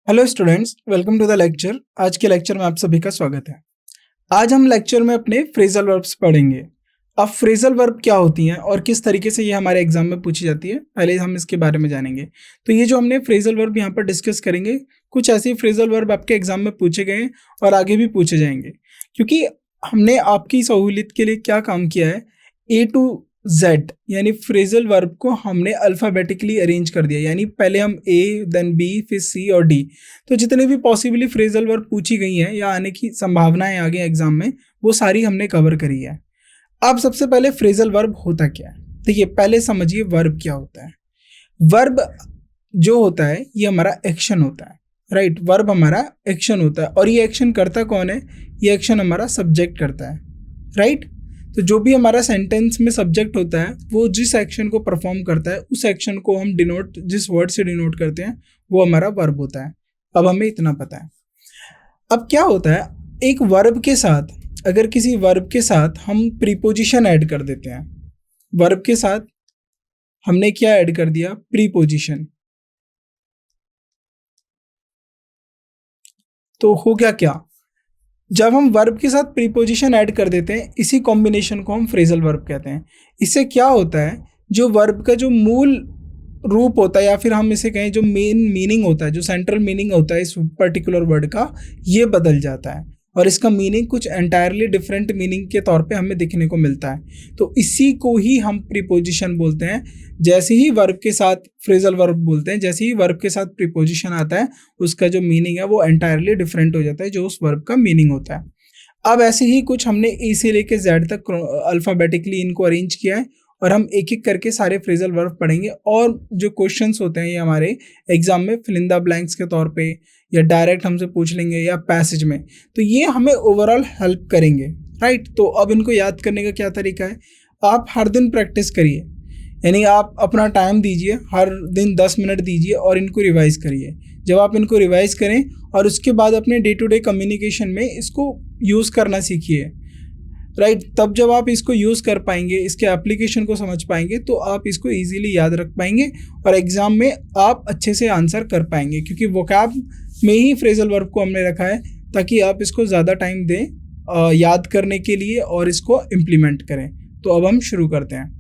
Hello students, welcome to the lecture. आज के lecture में आप सभी का स्वागत है। आज हम लेक्चर में अपने फ्रेजल वर्ब्स पढ़ेंगे। अब फ्रेजल वर्ब क्या होती हैं और किस तरीके से ये हमारे एग्जाम में पूछी जाती है, पहले हम इसके बारे में जानेंगे। तो ये जो हमने फ्रेजल वर्ब यहाँ पर डिस्कस करेंगे, कुछ ऐसे फ्रेजल वर्ब आपके एग्जाम में पूछे गए हैं और आगे भी पूछे जाएंगे, क्योंकि हमने आपकी सहूलियत के लिए क्या काम किया है, A to Z यानी फ्रेजल वर्ब को हमने अल्फ़ाबेटिकली अरेंज कर दिया। यानी पहले हम A, देन B, फिर C और D। तो जितने भी पॉसिबली फ्रेजल वर्ब पूछी गई हैं या आने की संभावनाएं आगे एग्जाम में, वो सारी हमने कवर करी है। अब सबसे पहले फ्रेजल वर्ब होता क्या है, देखिए पहले समझिए वर्ब क्या होता है। वर्ब जो होता है ये हमारा एक्शन होता है, राइट। वर्ब हमारा एक्शन होता है और ये एक्शन करता कौन है, ये एक्शन हमारा सब्जेक्ट करता है, राइट। तो जो भी हमारा सेंटेंस में सब्जेक्ट होता है वो जिस एक्शन को परफॉर्म करता है, उस एक्शन को हम डिनोट जिस वर्ड से डिनोट करते हैं वो हमारा वर्ब होता है। अब हमें इतना पता है। अब क्या होता है, एक वर्ब के साथ अगर किसी वर्ब के साथ हम प्रीपोजिशन ऐड कर देते हैं, वर्ब के साथ हमने क्या ऐड कर दिया, प्रीपोजिशन, तो हो गया क्या, जब हम वर्ब के साथ प्रीपोजिशन ऐड कर देते हैं, इसी कॉम्बिनेशन को हम फ्रेजल वर्ब कहते हैं। इससे क्या होता है, जो वर्ब का जो मूल रूप होता है या फिर हम इसे कहें जो मेन मीनिंग होता है, जो सेंट्रल मीनिंग होता है इस पर्टिकुलर वर्ड का, ये बदल जाता है और इसका मीनिंग कुछ एंटायरली डिफरेंट मीनिंग के तौर पे हमें दिखने को मिलता है। तो इसी को ही हम प्रीपोजिशन बोलते हैं। जैसे ही वर्ब के साथ फ्रेजल वर्ब बोलते हैं, जैसे ही वर्ब के साथ प्रीपोजिशन आता है, उसका जो मीनिंग है वो एंटायरली डिफरेंट हो जाता है जो उस वर्ब का मीनिंग होता है। अब ऐसे ही कुछ हमने ए से लेके जेड तक अल्फ़ाबेटिकली इनको अरेंज किया है और हम एक एक करके सारे फ्रेजल वर्ब पढ़ेंगे। और जो क्वेश्चंस होते हैं ये हमारे एग्जाम में फिल इन द ब्लैंक्स के तौर पे या डायरेक्ट हमसे पूछ लेंगे या पैसेज में, तो ये हमें ओवरऑल हेल्प करेंगे, राइट। तो अब इनको याद करने का क्या तरीका है, आप हर दिन प्रैक्टिस करिए, यानी आप अपना टाइम दीजिए, हर दिन 10 मिनट दीजिए और इनको रिवाइज़ करिए। जब आप इनको रिवाइज़ करें और उसके बाद अपने डे टू डे कम्युनिकेशन में इसको यूज़ करना सीखिए, राइट। तब जब आप इसको यूज़ कर पाएंगे, इसके एप्लीकेशन को समझ पाएंगे, तो आप इसको इजीली याद रख पाएंगे और एग्ज़ाम में आप अच्छे से आंसर कर पाएंगे, क्योंकि वोकैब में ही फ्रेजल वर्ब को हमने रखा है ताकि आप इसको ज़्यादा टाइम दें याद करने के लिए और इसको इम्प्लीमेंट करें। तो अब हम शुरू करते हैं।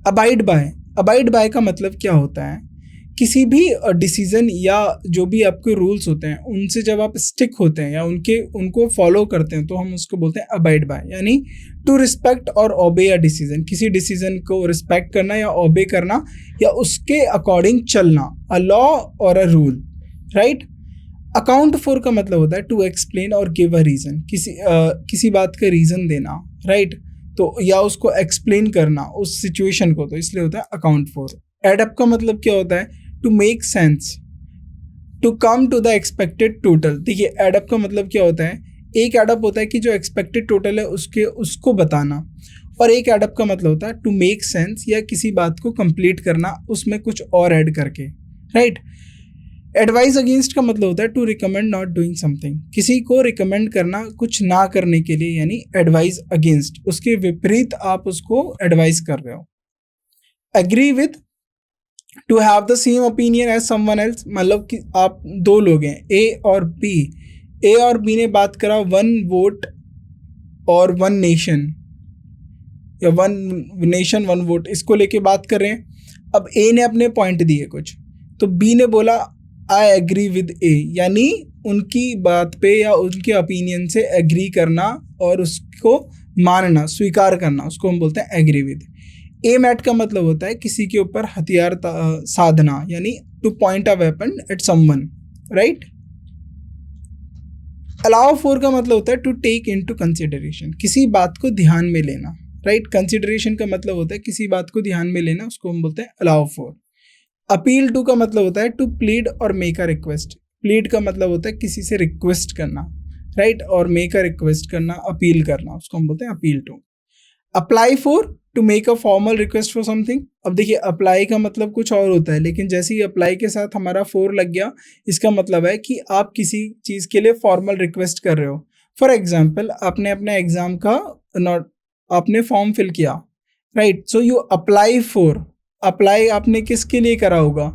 अबाइड बाय, अबाइड बाय का मतलब क्या होता है, किसी भी डिसीज़न या जो भी आपके रूल्स होते हैं उनसे जब आप स्टिक होते हैं या उनको फॉलो करते हैं, तो हम उसको बोलते हैं अबाइड बाय। यानी टू रिस्पेक्ट और ओबे अ डिसीजन, किसी डिसीजन को रिस्पेक्ट करना या ओबे करना या उसके अकॉर्डिंग चलना, अ लॉ और a rule, right. Account for का मतलब होता है टू एक्सप्लेन और गिव अ रीज़न, किसी बात का रीज़न देना, राइट। तो या उसको एक्सप्लेन करना उस सिचुएशन को, तो इसलिए होता है अकाउंट फॉर। एड अप का मतलब क्या होता है, to make sense, to come to the expected total. देखिए एडअप का मतलब क्या होता है, एक एडअप होता है कि जो एक्सपेक्टेड टोटल है उसको बताना, और एक एडअप का मतलब होता है टू मेक सेंस या किसी बात को कंप्लीट करना उसमें कुछ और ऐड करके, राइट। एडवाइस अगेंस्ट का मतलब होता है to recommend not doing something, किसी को रिकमेंड करना कुछ ना करने के लिए, यानी एडवाइस अगेंस्ट, उसके विपरीत आप उसको एडवाइस कर रहे हो। Agree with, to have the same opinion as someone else, मतलब कि आप दो लोग हैं ए और बी, ए और बी ने बात करा वन वोट और वन नेशन या वन नेशन वन वोट, इसको लेके बात कर रहे हैं। अब ए ने अपने पॉइंट दिए कुछ, तो बी ने बोला आई एग्री विद ए, यानी उनकी बात पे या उनके ओपिनियन से एग्री करना और उसको मानना, स्वीकार करना, उसको हम बोलते हैं एग्री विद। एम एट का मतलब होता है किसी के ऊपर हथियार साधना, यानी two point a weapon at someone, right. Allow for का मतलब होता है टू टेक इनटू कंसिडरेशन, किसी बात को ध्यान में लेना, राइट। कंसिडरेशन का मतलब होता है किसी बात को ध्यान में लेना, उसको हम बोलते हैं अलाउ फॉर। अपील टू का मतलब होता है टू प्लीड और मेक अ रिक्वेस्ट, प्लीड का मतलब होता है किसी से रिक्वेस्ट करना, राइट, और मेक अ रिक्वेस्ट करना, अपील करना, उसको हम बोलते हैं appeal to. Apply for, to make a formal request for something. अब देखिए अप्लाई का मतलब कुछ और होता है, लेकिन जैसे ही अप्लाई के साथ हमारा फॉर लग गया, इसका मतलब है कि आप किसी चीज़ के लिए फॉर्मल रिक्वेस्ट कर रहे हो। फॉर एग्जाम्पल, आपने अपने एग्जाम का आपने फॉर्म फिल किया, right, so you apply for, apply आपने किसके लिए करा होगा,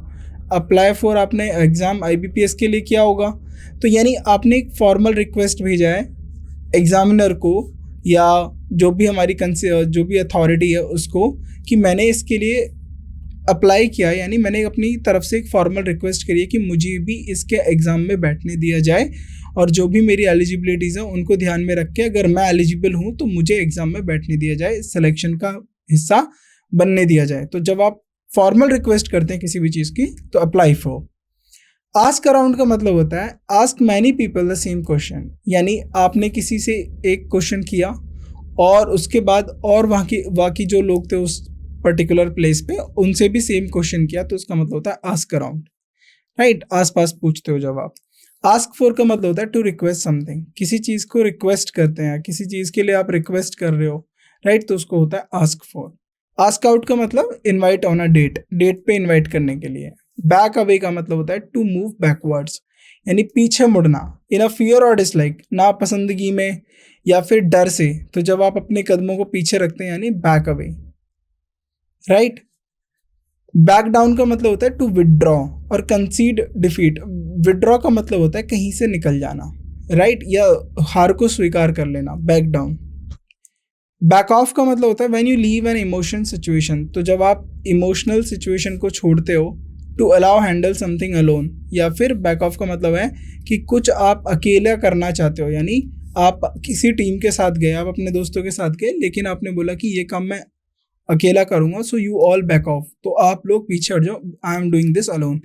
अप्लाई फॉर आपने एग्ज़ाम IBPS के लिए किया होगा, तो यानी आपने एक फॉर्मल रिक्वेस्ट भेजा है एग्ज़ामिनर को या जो भी हमारी जो भी अथॉरिटी है उसको, कि मैंने इसके लिए अप्लाई किया, यानी मैंने अपनी तरफ से एक फॉर्मल रिक्वेस्ट करी है कि मुझे भी इसके एग्ज़ाम में बैठने दिया जाए, और जो भी मेरी एलिजिबिलिटीज़ हैं उनको ध्यान में रख के अगर मैं एलिजिबल हूँ तो मुझे एग्ज़ाम में बैठने दिया जाए, सिलेक्शन का हिस्सा बनने दिया जाए। तो जब आप फॉर्मल रिक्वेस्ट करते हैं किसी भी चीज़ की तो अप्लाई फॉर। आस्क अराउंड का मतलब होता है ask many people the same question, यानी आपने किसी से एक क्वेश्चन किया और उसके बाद और बाकी जो लोग थे उस पर्टिकुलर प्लेस पे उनसे भी सेम क्वेश्चन किया, तो उसका मतलब होता है आस्क अराउंड, राइट। आस पास पूछते हो जब आप। आस्क फॉर का मतलब होता है टू रिक्वेस्ट समथिंग, किसी चीज़ को रिक्वेस्ट करते हैं, किसी चीज़ के लिए आप रिक्वेस्ट कर रहे हो, राइट, तो उसको होता है आस्क फॉर। आस्क आउट का मतलब invite on a date, date पे इनवाइट करने के लिए। बैक अवे का मतलब होता है टू मूव बैकवर्ड्स, यानी पीछे मुड़ना, इन अ फियर और डिसलाइक, नापसंदगी में या फिर डर से, तो जब आप अपने कदमों को पीछे रखते हैं यानी back away, right. Back down का मतलब होता है टू विदड्रॉ और कंसीड डिफीट। विदड्रॉ का मतलब होता है कहीं से निकल जाना, राइट, या हार को स्वीकार कर लेना, बैक डाउन। बैक ऑफ का मतलब होता है when you leave an emotion situation, तो जब आप इमोशनल सिचुएशन को छोड़ते हो, to allow handle something alone, या फिर बैक ऑफ का मतलब है कि कुछ आप अकेला करना चाहते हो, यानी आप किसी टीम के साथ गए, आप अपने दोस्तों के साथ गए, लेकिन आपने बोला कि ये काम मैं अकेला करूंगा, so you all back of, तो आप लोग पीछे हट जाओ, I am doing this alone.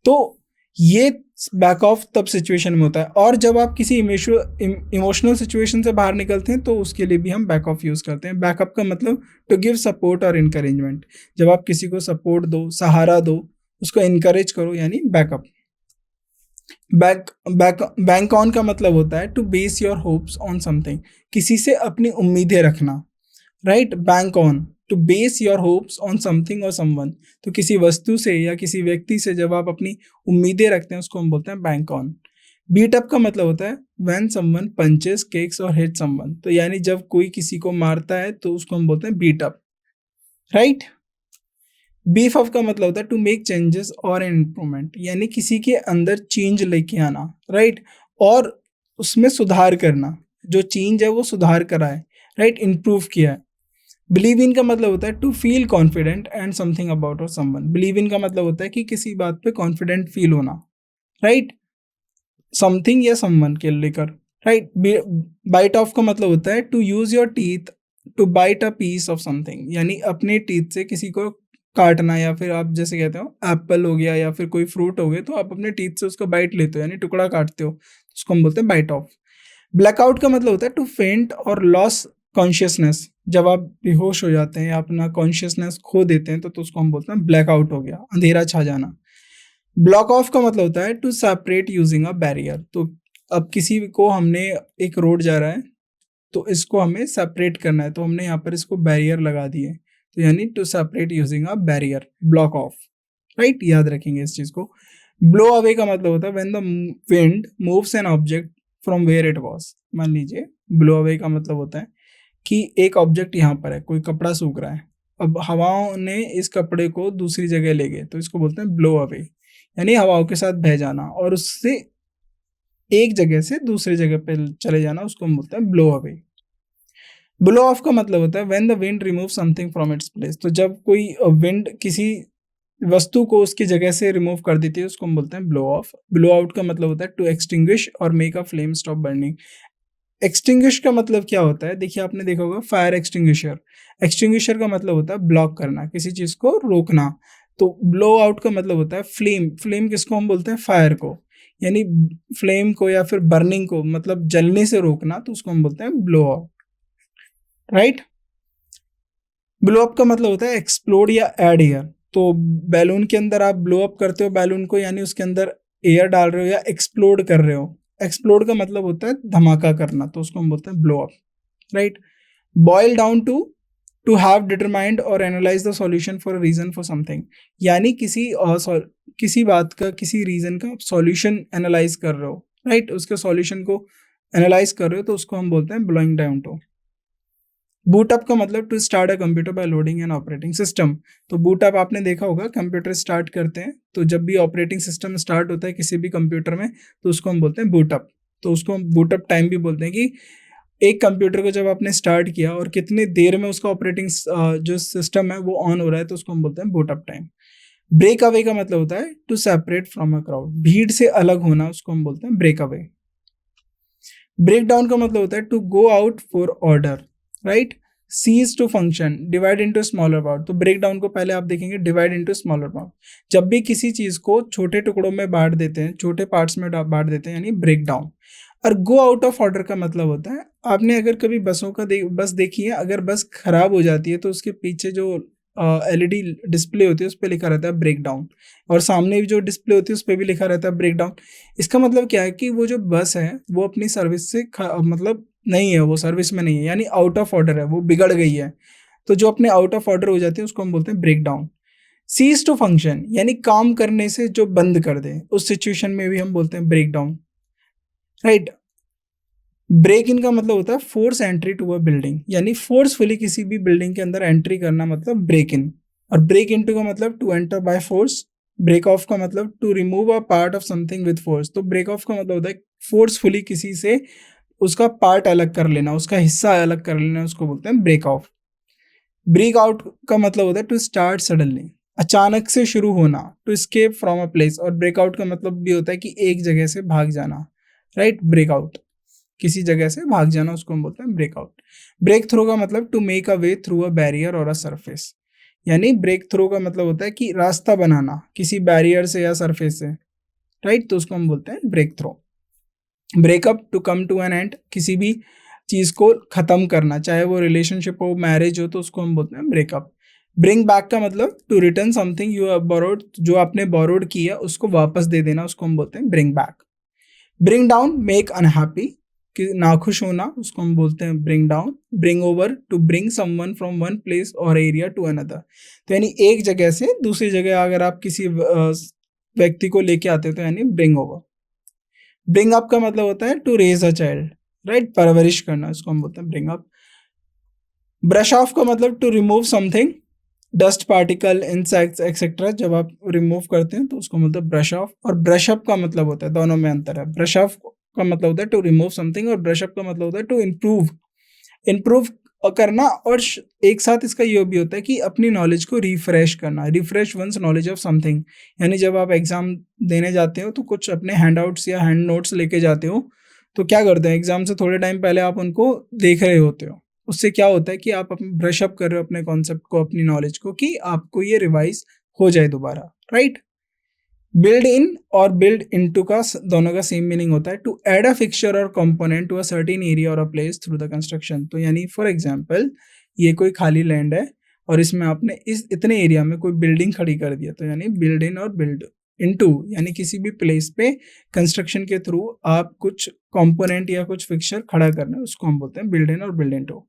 तो ये बैक ऑफ तब सिचुएशन में होता है। और जब आप किसी इमोशनल सिचुएशन से बाहर निकलते हैं तो उसके लिए भी हम बैक ऑफ यूज़ करते हैं। बैकअप का मतलब टू गिव सपोर्ट और इनकरेजमेंट, जब आप किसी को सपोर्ट दो, सहारा दो, उसको इनकरेज करो, यानी बैकअप। बैंक ऑन का मतलब होता है to base your hopes on something, किसी से अपनी उम्मीदें रखना, right. Bank on to base your hopes on something और समवन, तो किसी वस्तु से या किसी व्यक्ति से जब आप अपनी उम्मीदें रखते हैं उसको हम बोलते हैं बैंक ऑन। बीट अप का मतलब होता है व्हेन समवन पंचेस केक्स और हिट समवन, तो यानी जब कोई किसी को मारता है तो उसको हम बोलते हैं beat up, right. Beef up का मतलब होता है टू मेक चेंजेस और एन इम्प्रूवमेंट, यानी किसी के अंदर चेंज लेके आना, राइट, और उसमें सुधार करना, जो चेंज है वो सुधार करा है, राइट, इम्प्रूव किया है। बिलीव इन का मतलब होता है to feel confident and something about और समवन, बिलीव इन का मतलब होता है कि किसी बात पे कॉन्फिडेंट फील होना, राइट, समथिंग या समवन के लेकर, राइट। बाइट ऑफ का मतलब होता है to use your teeth to bite a piece of something, यानी अपने टीथ से किसी को काटना, या फिर आप जैसे कहते हो एप्पल हो गया या फिर कोई फ्रूट हो गया तो आप अपने टीथ से उसको बाइट लेते हो, यानी टुकड़ा काटते हो, उसको हम बोलते हैं बाइट ऑफ। ब्लैकआउट का मतलब होता है टू फेंट और लॉस कॉन्शियसनेस, जब आप बेहोश हो जाते हैं या अपना कॉन्शियसनेस खो देते हैं तो उसको हम बोलते हैं ब्लैकआउट हो गया, अंधेरा छा जाना। ब्लॉक ऑफ का मतलब होता है to separate using a barrier, तो अब किसी को हमने एक रोड जा रहा है तो इसको हमें सेपरेट करना है, तो हमने यहाँ पर इसको बैरियर लगा दिए, तो यानी to separate using a barrier, block off, right, याद रखेंगे इस चीज़ को। ब्लो अवे का मतलब होता है when the wind moves an object from where it was, मान लीजिए ब्लो अवे का मतलब होता है कि एक ऑब्जेक्ट यहाँ पर है, कोई कपड़ा सूख रहा है, अब हवाओं ने इस कपड़े को दूसरी जगह ले गए, तो इसको बोलते हैं ब्लो अवे, यानी हवाओं के साथ बह जाना और उससे एक जगह से दूसरी जगह पे चले जाना, उसको हम बोलते हैं ब्लो अवे। ब्लो ऑफ का मतलब होता है when the wind remove something from its place, तो जब कोई विंड किसी वस्तु को उसकी जगह से रिमूव कर देती है उसको हम बोलते हैं ब्लो ऑफ। ब्लो आउट का मतलब होता है टू एक्सटिंग्विश और मेक अ फ्लेम स्टॉप बर्निंग। एक्सटिंग्विश का मतलब क्या होता है, देखिए आपने देखा होगा फायर एक्सटिंग्विशर, एक्सटिंग्विशर का मतलब होता है ब्लॉक करना, किसी चीज़ को रोकना। तो ब्लो आउट का मतलब होता है फ्लेम, फ्लेम किसको हम बोलते हैं, फायर को, यानी फ्लेम को या फिर बर्निंग को, मतलब जलने से रोकना, तो उसको हम बोलते हैं blow out, right. Blow up का मतलब होता है एक्सप्लोड या एड एयर, तो बैलून के अंदर आप ब्लो अप करते हो बैलून को, यानी उसके अंदर एयर डाल रहे हो या एक्सप्लोड कर रहे हो। एक्सप्लोड का मतलब होता है धमाका करना, तो उसको हम बोलते हैं blow up, right. Boil down to have determined और analyse the solution for a reason for something, यानी किसी बात का, किसी रीजन का सॉल्यूशन एनालाइज कर रहे हो, राइट, उसके सॉल्यूशन को एनालाइज कर रहे हो, तो उसको हम बोलते हैं ब्लोइंग डाउन टू। बूटअप का मतलब to start a computer by loading an operating system. तो बूटअप आपने देखा होगा, कंप्यूटर स्टार्ट करते हैं तो जब भी ऑपरेटिंग सिस्टम स्टार्ट होता है किसी भी कंप्यूटर में तो उसको हम बोलते हैं बूटअप। तो उसको हम बूटअप टाइम भी बोलते हैं कि एक कंप्यूटर को जब आपने स्टार्ट किया और कितनी देर में उसका ऑपरेटिंग जो सिस्टम है वो ऑन हो रहा है तो उसको हम बोलते हैं बूटअप टाइम। ब्रेक अवे का मतलब होता है to separate from a crowd, भीड़ से अलग होना, उसको हम बोलते हैं ब्रेक अवे। ब्रेक डाउन का मतलब होता है to go out for order, right. Cease to function, divide into smaller part. तो ब्रेक डाउन को पहले आप देखेंगे डिवाइड इनटू स्मॉलर पार्ट। जब भी किसी चीज को छोटे टुकड़ों में बांट देते हैं, छोटे पार्ट्स में बांट देते हैं, यानी ब्रेक डाउन। और गो आउट ऑफ ऑर्डर का मतलब होता है, आपने अगर कभी बसों का बस देखी है, अगर बस खराब हो जाती है तो उसके पीछे जो एलईडी डिस्प्ले होती है उस पर लिखा रहता है ब्रेक डाउन, और सामने भी जो डिस्प्ले होती है उस पर भी लिखा रहता है ब्रेक डाउन। इसका मतलब क्या है कि वो जो बस है वो अपनी सर्विस से मतलब नहीं है, वो सर्विस में नहीं है, यानी आउट ऑफ ऑर्डर है, वो बिगड़ गई है। तो जो अपने आउट ऑफ ऑर्डर हो जाती है उसको हम बोलते हैं break down. Cease to function, यानी काम करने से जो बंद कर दे, उस सिचुएशन में भी हम बोलते हैं break down, right. Break in का मतलब होता है force entry to a building, यानी फोर्सफुली किसी भी बिल्डिंग के अंदर एंट्री करना, मतलब ब्रेक इन। और ब्रेक इनटू का मतलब to enter by force. Break off का मतलब to remove a part of something with force. तो ब्रेक ऑफ का मतलब होता है फोर्सफुली किसी से उसका पार्ट अलग कर लेना, उसका हिस्सा अलग कर लेना, उसको बोलते हैं ब्रेक ऑफ। ब्रेक आउट का मतलब होता है टू स्टार्ट सडनली, अचानक से शुरू होना, to escape from a place. और ब्रेकआउट का मतलब भी होता है कि एक जगह से भाग जाना, राइट। ब्रेकआउट किसी जगह से भाग जाना, उसको हम बोलते हैं ब्रेकआउट। ब्रेक थ्रू का मतलब to make a way through a barrier और अ सरफेस, यानी ब्रेक थ्रू का मतलब होता है कि रास्ता बनाना किसी बैरियर से या सरफेस से, राइट। तो उसको हम बोलते हैं break through. Breakup to come to an end, किसी भी चीज को खत्म करना, चाहे वो रिलेशनशिप हो, मैरिज हो, तो उसको हम बोलते हैं ब्रेकअप। ब्रिंग बैक का मतलब to return something you have borrowed, जो आपने बोरोड किया उसको वापस दे देना, उसको हम बोलते हैं bring back. Bring down, make unhappy, कि नाखुश होना, उसको हम बोलते हैं bring down. Bring over, to bring someone from one place और एरिया टू अनदर। तो यानी एक जगह से दूसरी जगह अगर आप किसी व्यक्ति को लेके आते हो तो यानी ब्रिंग ओवर। ब्रिंग अप का मतलब होता है to raise a child, right, परवरिश करना, इसको हम बोलते हैं ब्रिंग अप। ब्रश ऑफ का मतलब to remove something, dust particle, insects etcetera, जब आप रिमूव करते हैं तो उसको बोलते हैं ब्रश ऑफ। और ब्रश अप का मतलब होता है, दोनों में अंतर है। ब्रश ऑफ का मतलब होता है टू रिमूव समथिंग और ब्रश अप का मतलब होता है टू इम्प्रूव, इम्प्रूव करना। और एक साथ इसका ये भी होता है कि अपनी नॉलेज को रिफ्रेश करना, refresh once knowledge of something. यानी जब आप एग्जाम देने जाते हो तो कुछ अपने हैंड आउट्स या हैंड नोट्स लेके जाते हो, तो क्या करते हैं, एग्जाम से थोड़े टाइम पहले आप उनको देख रहे होते हो। उससे क्या होता है कि आप ब्रश अप कर रहे हो अपने कॉन्सेप्ट को, अपनी नॉलेज को, कि आपको ये रिवाइज हो जाए दोबारा, राइट। बिल्ड इन और बिल्ड इनटू का दोनों का सेम मीनिंग होता है, टू ऐड अ फिक्सचर और component to a certain area और a place through the construction. तो यानी फॉर एग्जांपल ये कोई खाली लैंड है और इसमें आपने इस इतने एरिया में कोई बिल्डिंग खड़ी कर दिया, तो यानी बिल्ड इन और बिल्ड इनटू, यानी किसी भी प्लेस पे कंस्ट्रक्शन के थ्रू आप कुछ कंपोनेंट या कुछ फिक्सचर खड़ा करना है, उसको हम बोलते हैं बिल्ड इन और बिल्ड इनटू।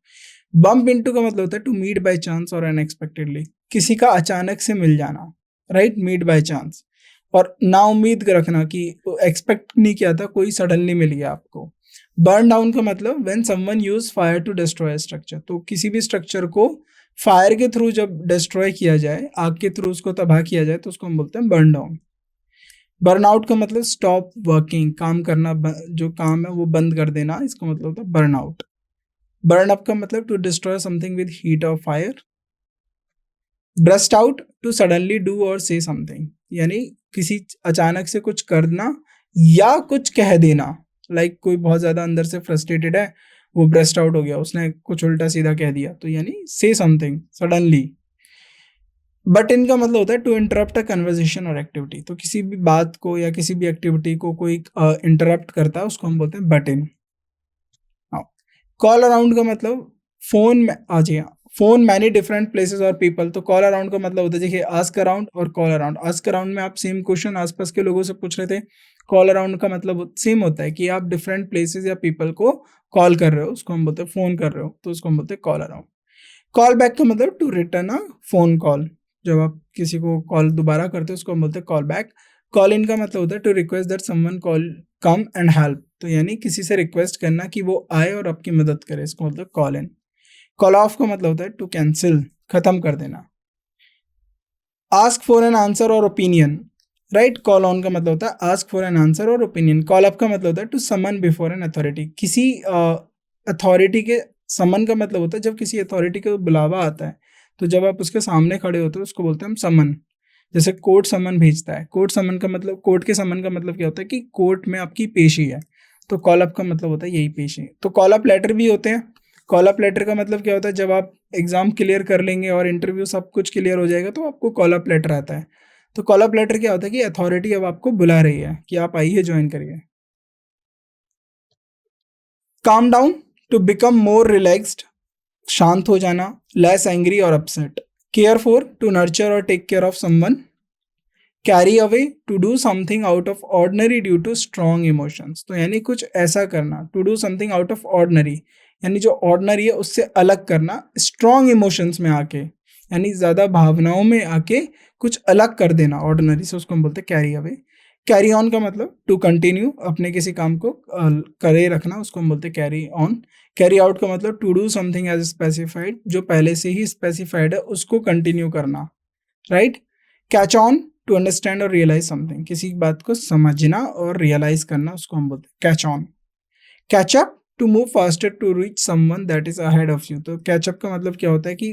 बम्प इनटू का मतलब होता है टू मीट बाय चांस और अनएक्सपेक्टेडली, किसी का अचानक से मिल जाना, राइट, मीट बाय चांस। और ना उम्मीद रखना, कि एक्सपेक्ट नहीं किया था, कोई सडनली मिल गया आपको। बर्न डाउन का मतलब when someone use fire to destroy structure, तो किसी भी स्ट्रक्चर को फायर के थ्रू जब डिस्ट्रॉय किया जाए, आग के थ्रू उसको तबाह किया जाए, तो उसको हम बोलते हैं बर्न डाउन। बर्नआउट का मतलब स्टॉप वर्किंग, काम करना, जो काम है वो बंद कर देना, इसका मतलब होता है बर्नआउट। बर्न अप का मतलब to destroy something with heat और fire. Burst out, to suddenly do और से समथिंग, यानी किसी अचानक से कुछ करना या कुछ कह देना, लाइक कोई बहुत ज्यादा अंदर से फ्रस्ट्रेटेड है, वो ब्रस्ट आउट हो गया, उसने कुछ उल्टा सीधा कह दिया, तो यानी से समथिंग सडनली। बट इनका मतलब होता है टू इंटरप्ट अ कन्वर्सेशन और एक्टिविटी, तो किसी भी बात को या किसी भी एक्टिविटी को कोई इंटरप्ट करता है, उसको हम बोलते हैं बट इन। कॉल अराउंड का मतलब फोन में आ जाइए, फोन मैनी डिफरेंट प्लेसेस और पीपल। तो कॉल अराउंड का मतलब होता है, देखिए, आस्क अराउंड और कॉल अराउंड। आस्क अराउंड में आप सेम क्वेश्चन आसपास के लोगों से पूछ रहे थे। कॉल अराउंड का मतलब सेम होता है कि आप डिफरेंट प्लेसेस या पीपल को कॉल कर रहे हो, उसको हम बोलते हैं फोन कर रहे हो, तो उसको हम बोलते हैं कॉल अराउंड। कॉल बैक का मतलब to return a phone call, जब आप किसी को कॉल दोबारा करते हो उसको हम बोलते हैं कॉल बैक। कॉल इन का मतलब होता है to request that someone call come and help, तो यानी किसी से रिक्वेस्ट करना कि वो आए और आपकी मदद करे, इसको मतलब कॉल इन। कॉल ऑफ का मतलब होता है टू कैंसिल, खत्म कर देना। आस्क फॉर एन आंसर और ओपिनियन, राइट। कॉल ऑन का मतलब होता है आस्क फॉर एन आंसर और ओपिनियन। कॉल अप का मतलब होता है to summon before an authority, किसी अथॉरिटी के, समन का मतलब होता है जब किसी अथॉरिटी को बुलावा आता है, तो जब आप उसके सामने खड़े होते हो उसको बोलते हैं हम समन। जैसे कोर्ट समन भेजता है, कोर्ट समन का मतलब, कोर्ट के समन का मतलब क्या होता है कि कोर्ट में आपकी पेशी है, तो कॉल अप का मतलब होता है यही पेशी। तो कॉल अप लेटर भी होते हैं। कॉल अप लेटर का मतलब क्या होता है, जब आप एग्जाम क्लियर कर लेंगे और इंटरव्यू सब कुछ क्लियर हो जाएगा तो आपको कॉल अप लेटर आता है। तो कॉल अप लेटर क्या होता है कि अथॉरिटी अब आपको बुला रही है कि आप आइए ज्वाइन करिए। Calm down, to become more relaxed, शांत हो जाना, लेस एंग्री और upset. Care for, to nurture और take care of someone. Carry away, to do something out of ordinary due to strong emotions, तो यानी कुछ ऐसा करना, to do something out of ordinary, यानी जो ऑर्डिनरी है उससे अलग करना, स्ट्रॉन्ग इमोशंस में आके, यानी ज़्यादा भावनाओं में आके कुछ अलग कर देना ऑर्डिनरी से, उसको हम बोलते हैं कैरी अवे। कैरी ऑन का मतलब टू कंटिन्यू, अपने किसी काम को करे रखना, उसको हम बोलते हैं कैरी ऑन। कैरी आउट का मतलब to do something as specified, जो पहले से ही स्पेसिफाइड है उसको कंटिन्यू करना, right. Catch on, to understand और रियलाइज समथिंग, किसी बात को समझना और रियलाइज करना, उसको हम बोलते हैं catch on. Catch up, to move faster to reach someone that is ahead of you, तो कैचअप का मतलब क्या होता है कि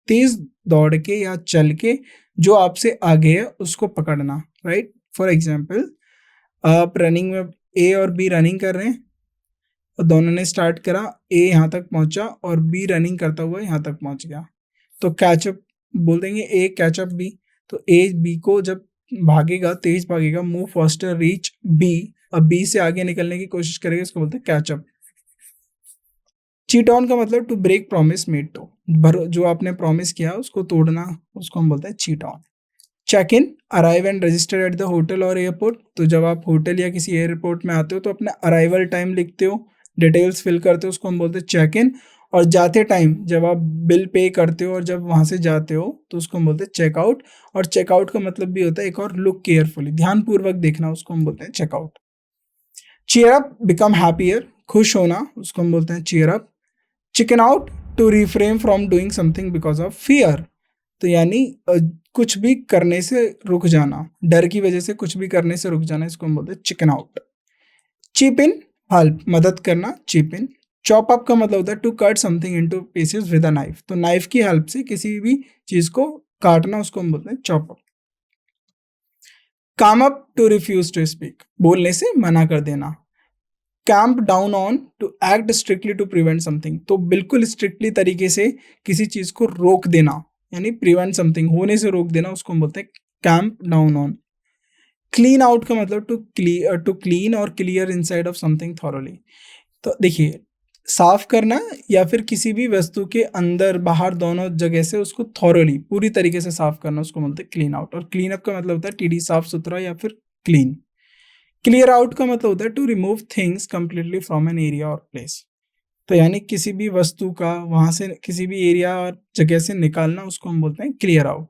तेज दौड़ के या चल के जो आपसे आगे है उसको पकड़ना, राइट। फॉर एग्जाम्पल, आप रनिंग में ए और बी रनिंग कर रहे हैं और दोनों ने स्टार्ट करा, ए यहाँ तक पहुंचा और बी रनिंग करता हुआ यहाँ तक पहुंच गया, तो कैचअप बोल देंगे, ए कैचअप बी। तो ए बी को जब भागेगा, तेज भागेगा, मूव फास्टर रीच बी, अब बी से आगे निकलने की कोशिश करेगा, इसको बोलते हैं कैचअप। चीट ऑन का मतलब to break promise made to, जो आपने प्रॉमिस किया उसको तोड़ना, उसको हम बोलते हैं cheat on. Check in, arrive and register at the hotel और एयरपोर्ट, तो जब आप होटल या किसी एयरपोर्ट में आते हो तो अपना अराइवल टाइम लिखते हो, डिटेल्स फिल करते हो, उसको हम बोलते हैं चेक इन। और जाते टाइम जब आप बिल पे करते हो और जब वहाँ से जाते हो तो उसको हम बोलते हैं चेकआउट। और चेकआउट का मतलब भी होता है एक और, लुक केयरफुली, ध्यानपूर्वक देखना, उसको हम बोलते हैं checkout. Cheer up, become happier, खुश होना, उसको हम बोलते हैं cheer up. Chicken out, to refrain from doing something because of fear, तो यानी कुछ भी करने से रुक जाना, डर की वजह से कुछ भी करने से रुक जाना, इसको हम बोलते हैं चिकन आउट। चिप इन, हेल्प, मदद करना, चिप इन। चॉप अप का मतलब होता है to cut something into pieces with a knife, तो नाइफ की हेल्प से किसी भी चीज को काटना, उसको हम बोलते हैं chop up. Clam up, to refuse to speak, बोलने से मना कर देना। Clamp down on, to act strictly to prevent something, तो बिल्कुल स्ट्रिक्टली तरीके से किसी चीज को रोक देना, यानी प्रिवेंट समथिंग, होने से रोक देना, उसको हम बोलते हैं camp down on. Clean out का मतलब टू क्लीन और clear inside of something thoroughly, तो देखिए, साफ करना या फिर किसी भी वस्तु के अंदर बाहर दोनों जगह से उसको थॉरोली, पूरी तरीके से साफ करना, उसको बोलते हैं क्लीन आउट। और क्लीन अप का मतलब होता है टीडी, साफ सुथरा या फिर क्लीन। क्लियर आउट का मतलब होता है to remove things completely from an area और प्लेस, तो यानी किसी भी वस्तु का वहां से, किसी भी एरिया और जगह से निकालना, उसको हम बोलते हैं क्लियर आउट।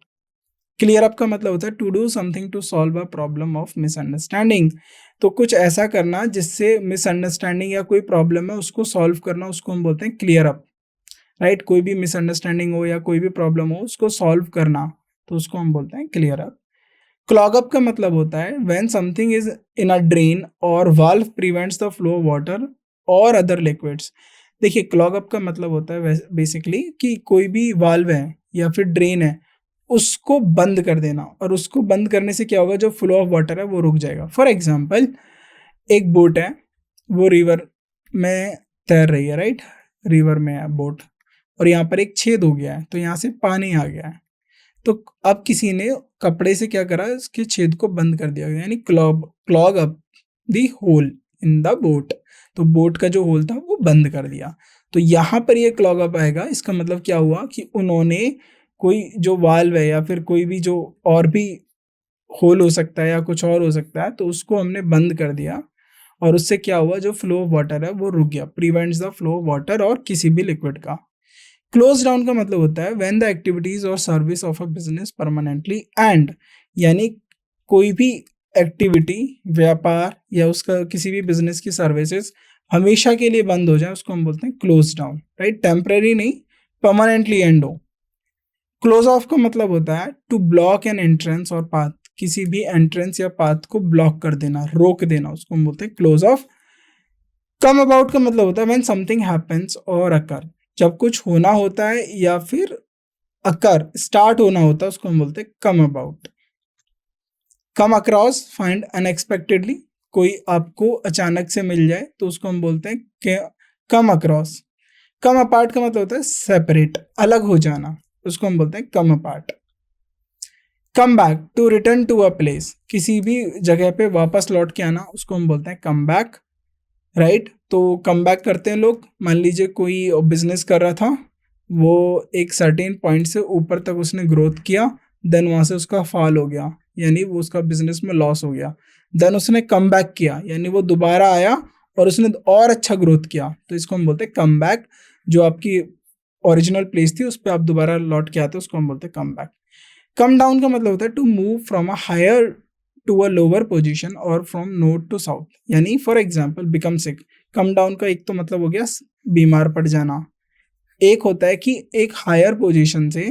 क्लियर अप का मतलब होता है to do something to solve a problem of misunderstanding, तो कुछ ऐसा करना जिससे मिसअंडरस्टैंडिंग या कोई प्रॉब्लम है उसको सॉल्व करना, उसको हम बोलते हैं क्लियर अप, राइट। कोई भी मिसअंडरस्टैंडिंग हो या कोई भी प्रॉब्लम हो उसको सॉल्व करना, तो उसको हम बोलते हैं क्लियर अप। क्लॉग अप का मतलब होता है when something is in a drain और valve prevents the flow of water और अदर लिक्विड्स, देखिए क्लॉग अप का मतलब होता है बेसिकली कि कोई भी वाल्व है या फिर ड्रेन है उसको बंद कर देना, और उसको बंद करने से क्या होगा, जो फ्लो ऑफ वाटर है वो रुक जाएगा। फॉर एग्जाम्पल, एक बोट है, वो रिवर में तैर रही है, राइट, रिवर में है बोट, और यहाँ पर एक छेद हो गया है, तो यहाँ से पानी आ गया है, तो अब किसी ने कपड़े से क्या करा, इसके छेद को बंद कर दिया, यानी clog up the hole in the boat, तो बोट का जो होल था वो बंद कर दिया। तो यहाँ पर ये क्लॉग अप आएगा, इसका मतलब क्या हुआ कि उन्होंने कोई जो वाल्व है या फिर कोई भी जो और भी होल हो सकता है या कुछ और हो सकता है, तो उसको हमने बंद कर दिया, और उससे क्या हुआ, जो फ्लो ऑफ वाटर है वो रुक गया, prevents the flow of water और किसी भी लिक्विड का। क्लोज डाउन का मतलब होता है व्हेन द एक्टिविटीज और service of a business permanently and, यानी कोई भी एक्टिविटी, व्यापार या उसका किसी भी बिजनेस की सर्विसेज हमेशा के लिए बंद हो जाए उसको हम बोलते हैं क्लोज डाउन, राइट। टेम्पररी नहीं, परमानेंटली एंड हो। क्लोज ऑफ का मतलब होता है टू ब्लॉक एन एंट्रेंस और पाथ, किसी भी एंट्रेंस या पाथ को ब्लॉक कर देना, रोक देना, उसको हम बोलते हैं क्लोज ऑफ। कम अबाउट का मतलब होता है व्हेन समथिंग हैपेंस और अकर, जब कुछ होना होता है या फिर अकर स्टार्ट होना होता है उसको हम बोलते हैं come about. Come across, find unexpectedly, कोई आपको अचानक से मिल जाए तो उसको हम बोलते हैं कम अक्रॉस। कम अपार्ट का मतलब होता है सेपरेट, अलग हो जाना, उसको हम बोलते हैं come apart. Come back, to return to a place, किसी भी जगह पे वापस लौट के आना, उसको हम बोलते हैं कम बैक, राइट। तो कम बैक करते हैं लोग, मान लीजिए कोई बिजनेस कर रहा था, वो एक सर्टेन पॉइंट से ऊपर तक उसने ग्रोथ किया, देन वहाँ से उसका फॉल हो गया, यानी वो उसका बिजनेस में लॉस हो गया। देन उसने कम बैक किया, यानी वो दोबारा आया और उसने और अच्छा ग्रोथ किया, तो इसको हम बोलते हैं कम बैक। जो आपकी ओरिजिनल प्लेस थी उस पर आप दोबारा लौट के आते हो, उसको हम बोलते हैं कम बैक। कम डाउन का मतलब होता है to move from a higher to a lower position और फ्रॉम नॉर्थ टू साउथ, यानी for example become sick. Come down का एक तो मतलब हो गया बीमार पड़ जाना, एक होता है कि एक हायर पोजीशन से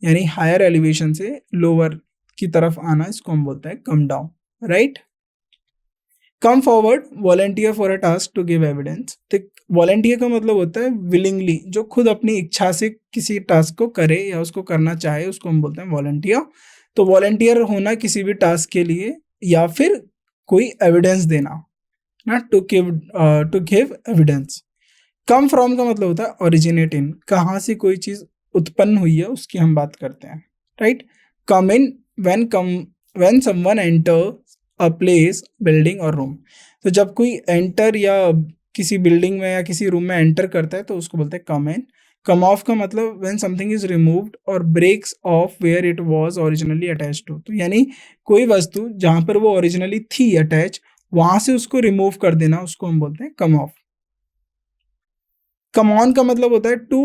यानी हायर एलिवेशन से लोअर की तरफ आना, इसको हम बोलते हैं come down, right. Come forward, volunteer for a task to give evidence. तो वॉलंटियर का मतलब होता है विलिंगली, जो खुद अपनी इच्छा से किसी टास्क को करे या उसको करना चाहे, उसको हम बोलते हैं वॉलंटियर। तो वॉलंटियर होना किसी भी टास्क के लिए या फिर कोई एविडेंस देना ना, to give evidence. Come from का मतलब होता है ओरिजिनेट इन, कहाँ से कोई चीज़ उत्पन्न हुई है उसकी हम बात करते हैं, right. Come in, when someone enter a place, building और रूम। तो जब कोई एंटर या किसी बिल्डिंग में या किसी रूम में एंटर करता है तो उसको बोलते हैं कम इन। कम ऑफ का मतलब व्हेन समथिंग इज रिमूव्ड और breaks off where it was originally attached to, तो यानी कोई वस्तु जहाँ पर वो ओरिजिनली थी अटैच, वहाँ से उसको रिमूव कर देना, उसको हम बोलते हैं कम ऑफ। कम ऑन का मतलब होता है टू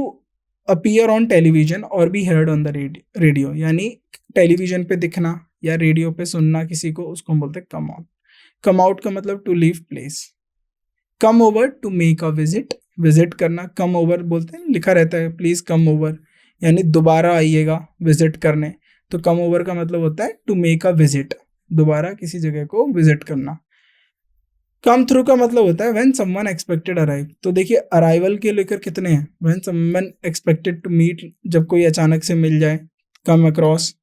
अपीयर ऑन टेलीविजन और बी हेard ऑन द रेडियो, यानी टेलीविजन पे दिखना या रेडियो पे सुनना किसी को, उसको हम बोलते हैं कम ऑन। कम आउट का मतलब to leave place. Come over, to make a visit, visit करना। कम ओवर बोलते हैं, लिखा रहता है प्लीज कम ओवर, यानी दोबारा आइएगा विजिट करने। तो कम ओवर का मतलब होता है टू मेक अ विजिट, दोबारा किसी जगह को विजिट करना। कम थ्रू का मतलब होता है व्हेन समवन एक्सपेक्टेड अराइव। तो देखिए अराइवल के लेकर कितने हैं, when someone expected to meet, जब कोई अचानक से मिल जाए। कम अक्रॉस,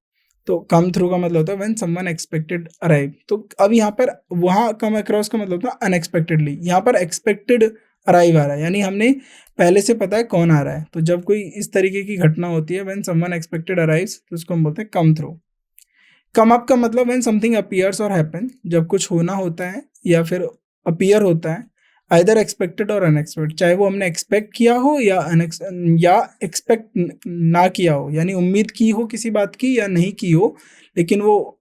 तो कम थ्रू का मतलब होता है व्हेन समवन एक्सपेक्टेड अराइव। तो अब यहाँ पर, वहाँ कम अक्रॉस का मतलब होता है अनएक्सपेक्टेडली, यहाँ पर एक्सपेक्टेड अराइव आ रहा है, यानी हमने पहले से पता है कौन आ रहा है। तो जब कोई इस तरीके की घटना होती है व्हेन समवन एक्सपेक्टेड अराइव्स, तो उसको हम बोलते हैं कम थ्रू। कम अप का मतलब व्हेन समथिंग अपीयर्स और हैपन, जब कुछ होना होता है या फिर अपीयर होता है, आइदर एक्सपेक्टेड और अनएक्सपेक्टेड, चाहे वो हमने एक्सपेक्ट किया हो या एक्सपेक्ट ना किया हो, यानी उम्मीद की हो किसी बात की या नहीं की हो, लेकिन वो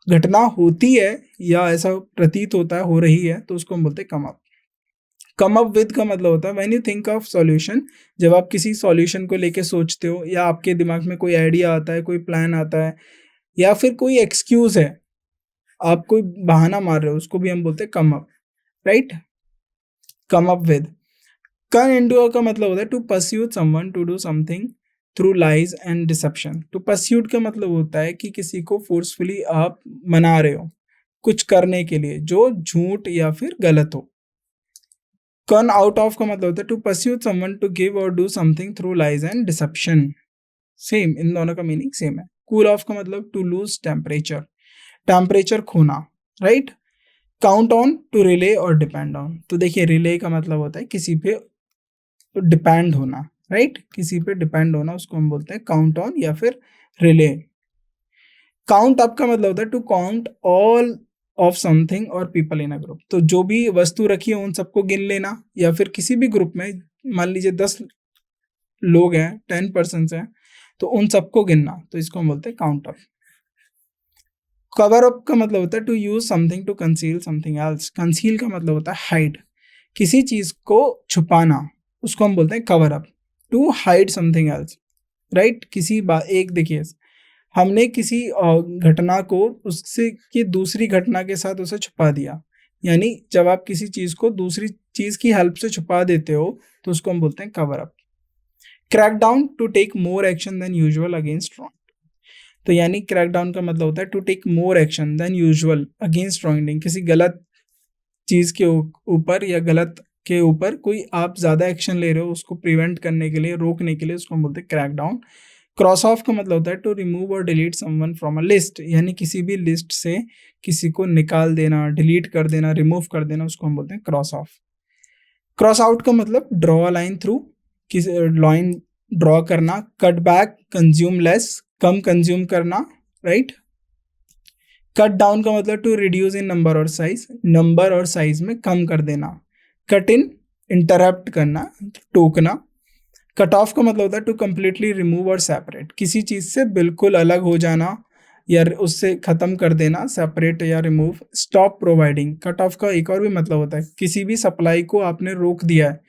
घटना होती है या ऐसा प्रतीत होता है हो रही है, तो उसको हम बोलते हैं come up. Come up with का मतलब होता है when you think of solution, जब आप किसी सॉल्यूशन को लेके सोचते हो या आपके दिमाग में कोई आइडिया आता है, कोई प्लान आता है, या फिर कोई एक्सक्यूज है, आप कोई बहाना मार रहे हो, उसको भी हम बोलते हैं come up, right. Come up with. Con into का मतलब होता है to persuade someone to do something through lies and deception. To persuade का मतलब होता है कि किसी को फोर्सफुली आप मना रहे हो कुछ करने के लिए जो झूठ या फिर गलत हो। कन आउट ऑफ का मतलब होता है to persuade someone to give और do something through lies and deception. Same, इन दोनों का मीनिंग सेम है। कूल ऑफ का मतलब टू लूज टेम्परेचर, टेम्परेचर खोना, right. Count on, to rely और डिपेंड ऑन। तो देखिए रिले का मतलब होता है किसी पे डिपेंड होना, राइट, किसी पे डिपेंड होना, उसको हम बोलते हैं काउंट ऑन या फिर रिले। काउंट अप का मतलब होता है to count all of something और पीपल इन अ ग्रुप। तो जो भी वस्तु रखी है उन सबको गिन लेना, या फिर किसी भी ग्रुप में मान लीजिए 10 लोग हैं, 10 पर्सन हैं, तो उन सबको गिनना, तो इसको हम बोलते हैं काउंट अप। कवर अप का मतलब होता है to use something to conceal something else. Conceal का मतलब होता है हाइड, किसी चीज को छुपाना, उसको हम बोलते हैं cover up, to hide something else, right. किसी बात, एक देखिए हमने किसी घटना को उससे की दूसरी घटना के साथ उसे छुपा दिया, यानी जब आप किसी चीज को दूसरी चीज की हेल्प से छुपा देते हो तो उसको हम बोलते हैं cover up. Crack down, to take more action than usual against wrong. तो यानी क्रैक डाउन का मतलब होता है to take more action than usual against wrong, किसी गलत चीज के ऊपर या गलत के ऊपर कोई आप ज्यादा एक्शन ले रहे हो उसको प्रिवेंट करने के लिए, रोकने के लिए, उसको हम बोलते हैं क्रैक डाउन। क्रॉस ऑफ का मतलब होता है टू रिमूव और delete someone from a list, यानी किसी भी लिस्ट से किसी को निकाल देना, डिलीट कर देना, रिमूव कर देना, उसको हम बोलते हैं क्रॉस ऑफ। क्रॉस आउट का मतलब ड्रॉ अ लाइन थ्रू, किसी लाइन ड्रॉ करना। कट बैक, कंज्यूम लेस, कम कंज्यूम करना, राइट। कट डाउन का मतलब टू रिड्यूस इन नंबर और साइज, नंबर और साइज में कम कर देना। कट इन, इंटरप्ट करना, टोकना। कट ऑफ का मतलब होता है टू कंप्लीटली रिमूव और सेपरेट, किसी चीज से बिल्कुल अलग हो जाना या उससे खत्म कर देना, सेपरेट या remove. Stop providing, cut off का एक और भी मतलब होता है किसी भी सप्लाई को आपने रोक दिया है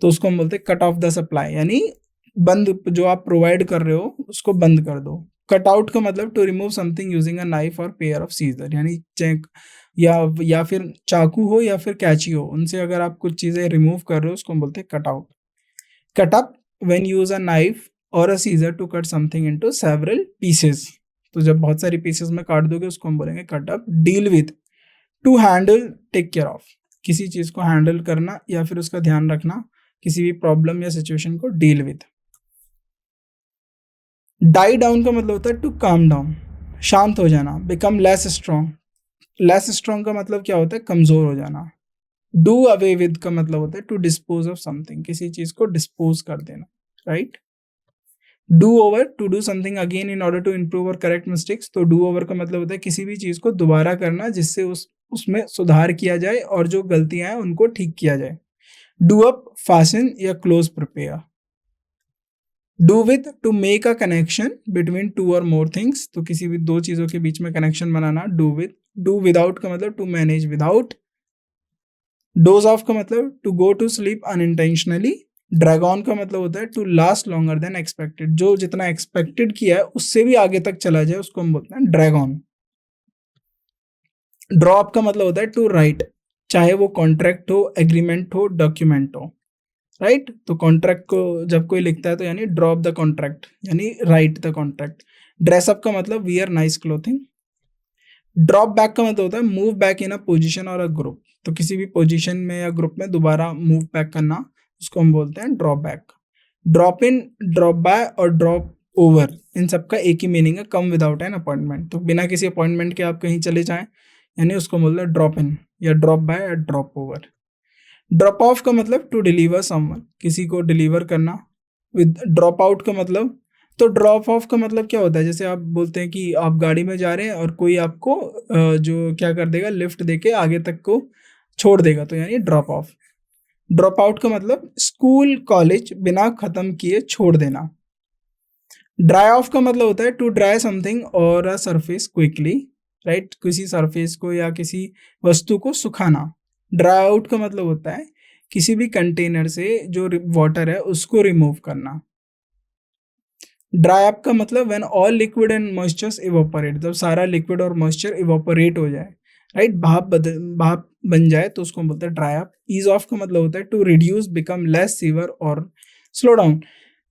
तो उसको हम बोलते हैं कट ऑफ द सप्लाई, यानी बंद, जो आप प्रोवाइड कर रहे हो उसको बंद कर दो। कट आउट का मतलब to remove something using a knife और पेयर ऑफ सीजर, यानी चेक या फिर चाकू हो या फिर कैची हो, उनसे अगर आप कुछ चीजें रिमूव कर रहे हो उसको हम बोलते हैं cut out. Cut up, when use a knife और a scissor to cut something into several pieces, तो जब बहुत सारी पीसेस में काट दोगे उसको हम बोलेंगे cut up. Deal with, to handle, take care of, किसी चीज को हैंडल करना या फिर उसका ध्यान रखना, किसी भी प्रॉब्लम या सिचुएशन को डील विद। डाई डाउन का मतलब होता है टू काम डाउन, शांत हो जाना। Become less strong, less strong का मतलब क्या होता है, कमजोर हो जाना। डू अवे विद का मतलब होता है टू डिस्पोज ऑफ समथिंग, किसी चीज को डिस्पोज कर देना, right. Do over, to do something again in order to improve और करेक्ट मिस्टेक्स, तो डू ओवर का मतलब होता है किसी भी चीज को दोबारा करना जिससे उसमें सुधार किया जाए और जो गलतियां हैं उनको ठीक किया जाए। डू अप, फास्टन या close prepare. Do with, to make a connection between two और मोर थिंग्स, तो किसी भी दो चीजों के बीच में कनेक्शन बनाना, डू विद। डू विदाउट का मतलब to manage without. Doze off का मतलब to go to sleep unintentionally. Drag on का मतलब होता है to last longer than expected, जो जितना एक्सपेक्टेड किया है उससे भी आगे तक चला जाए उसको हम बोलते हैं ड्रैग ऑन। ड्रॉप का मतलब होता है टू राइट, चाहे वो कॉन्ट्रैक्ट हो, एग्रीमेंट हो, डॉक्यूमेंट हो, राइट। तो कॉन्ट्रैक्ट को जब कोई लिखता है तो यानी ड्रॉप द कॉन्ट्रैक्ट, यानी राइट द कॉन्ट्रैक्ट। ड्रेसअप का मतलब wear nice clothing. Drop back का मतलब होता है move back in a position और अ ग्रुप, तो किसी भी पोजीशन में या ग्रुप में दोबारा मूव बैक करना उसको हम बोलते हैं drop back. Drop in, drop by और ड्रॉप ओवर, इन सबका एक ही मीनिंग है, कम विदाउट एन अपॉइंटमेंट, तो बिना किसी अपॉइंटमेंट के आप कहीं चले जाएं यानी उसको बोलते हैं ड्रॉप इन या ड्रॉप बाय या ड्रॉप ओवर। ड्रॉप ऑफ का मतलब टू डिलीवर समवन, किसी को डिलीवर करना। विद ड्रॉप आउट का मतलब, तो ड्रॉप ऑफ का मतलब क्या होता है, जैसे आप बोलते हैं कि आप गाड़ी में जा रहे हैं और कोई आपको जो क्या कर देगा, लिफ्ट देके आगे तक को छोड़ देगा, तो यानी ड्रॉप ऑफ। ड्रॉप आउट का मतलब स्कूल कॉलेज बिना खत्म किए छोड़ देना। ड्राई ऑफ का मतलब होता है टू ड्राई समथिंग और अ सरफेस क्विकली, राइट, किसी सरफेस को या किसी वस्तु को सुखाना। ड्राई आउट का मतलब होता है किसी भी कंटेनर से जो वाटर है उसको रिमूव करना। ड्राई अप का मतलब when all liquid and moistures evaporate, जब सारा लिक्विड और मॉइस्चर इवापोरेट हो जाए, राइट, भाप बन जाए तो उसको बोलते हैं ड्राई अप। ईज ऑफ का मतलब होता है to reduce, become less severe और स्लो डाउन।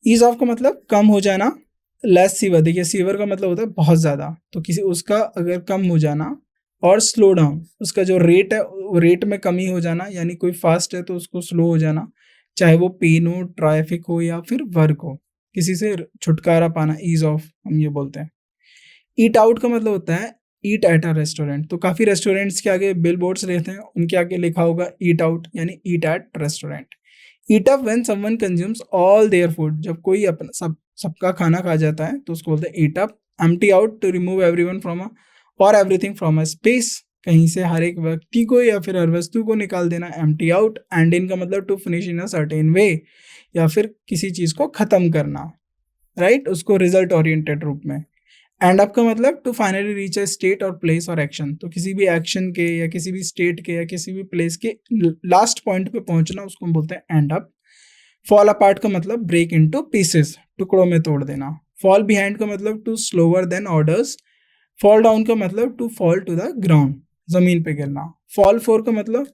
ईज ऑफ का मतलब कम हो जाना, लेस सीवर, देखिए सीवर का मतलब होता है बहुत ज़्यादा, तो किसी उसका अगर कम हो जाना, और स्लो डाउन उसका जो रेट है वो रेट में कमी हो जाना, यानी कोई फास्ट है तो उसको स्लो हो जाना, चाहे वो पेन हो, ट्रैफिक हो या फिर वर्क हो, किसी से छुटकारा पाना, ईज ऑफ हम ये बोलते हैं। ईट आउट का मतलब होता है ईट एट अ रेस्टोरेंट, तो काफ़ी रेस्टोरेंट्स के आगे बिल बोर्ड्स रहते हैं, उनके आगे लिखा होगा ईट आउट यानी eat at restaurant. Eat up when someone consumes all their food, जब कोई अपना सबका खाना खा जाता है तो उसको बोलते हैं eat up. Empty out, to remove everyone from a और एवरीथिंग फ्रॉम अ स्पेस, कहीं से हर एक व्यक्ति को या फिर हर वस्तु को निकाल देना, एम्प्टी आउट। एंड इन का मतलब to finish in a certain way, या फिर किसी चीज़ को ख़त्म करना, राइट, उसको रिजल्ट ओरिएंटेड रूप में। एंड अप का मतलब to finally reach a state और प्लेस और एक्शन, तो किसी भी एक्शन के या किसी भी स्टेट के या किसी भी प्लेस के लास्ट पॉइंट पे पहुंचना, उसको हम बोलते हैं एंड अप। फॉल अपार्ट का मतलब ब्रेक इनटू पीसेस, टुकड़ों में तोड़ देना। फॉल बिहाइंड का मतलब to slower than orders. Fall down का मतलब to fall to the ground, जमीन पे गिरना। फॉल फॉर का मतलब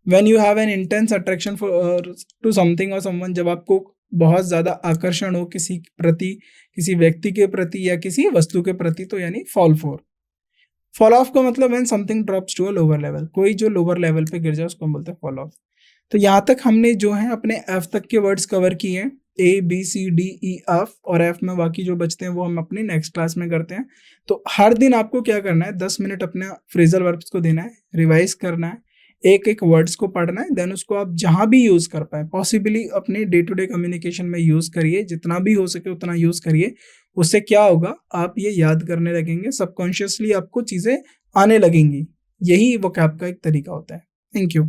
when you have an intense attraction for to something और समवन, जब आपको बहुत ज़्यादा आकर्षण हो किसी प्रति, किसी व्यक्ति के प्रति या किसी वस्तु के प्रति, तो यानी फॉल फॉर। फॉल ऑफ का मतलब when something drops to a lower level, कोई जो लोअर लेवल पे गिर जाए उसको हम बोलते हैं फॉल ऑफ। तो यहाँ तक हमने जो है अपने एफ तक के वर्ड्स कवर किए हैं, A B C D E F, और एफ में बाकी जो बचते हैं वो हम अपनी नेक्स्ट क्लास में करते हैं। तो हर दिन आपको क्या करना है, 10 मिनट अपने फ्रेजल वर्ब्स को देना है, रिवाइज करना है, एक एक वर्ड्स को पढ़ना है, देन उसको आप जहाँ भी यूज़ कर पाए पॉसिबली अपने डे टू डे कम्युनिकेशन में यूज़ करिए, जितना भी हो सके उतना यूज़ करिए। उससे क्या होगा, आप ये याद करने लगेंगे, सबकॉन्शियसली आपको चीज़ें आने लगेंगी। यही वोकैब का एक तरीका होता है। Thank you.